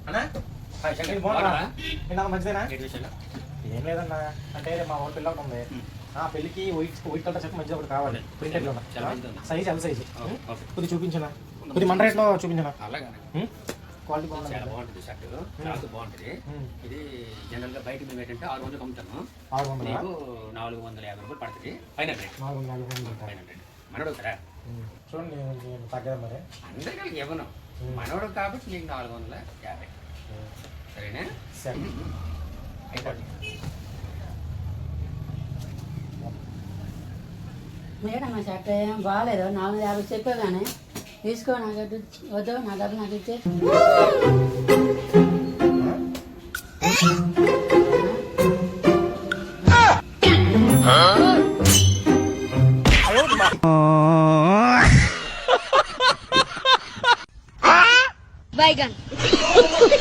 అన్నా మంచిదేనా? ఏం లేదన్నా, అంటే మా ఊరి పిల్ల ఒకటి ఉంది, ఆ పెళ్ళికి వైట్ కలర్ షర్ట్ మంచిగా ఒకటి కావాలి, ప్రింటెడ్ లో సైజ్ ఎల్ సైజ్ కొద్ది చూపించనా, కొద్ది మన రేట్లో చూపించనా? క్వాలిటీ బాగుంటుంది, షర్ట్ చాలా బాగుంటుంది. ఇది జనరల్ గా బయట మేము ఏంటంటే 600 అమ్ముతాను, 450 రూపాయలు పడుతుంది. 500 మనోడు కదా చూడండి, తగ్గదా మరి? అందరికీ ఇవ్వను, మనోడు కాబట్టి నీకు 450. సరేనా? సరే అయిపోయింది. మేడం మా షర్ట్ ఏం బాగాలేదు, 450 చెప్పే కానీ తీసుకో, నాకు వద్దు, నా డబ్బు నాకు ఇచ్చే. Bye, gun.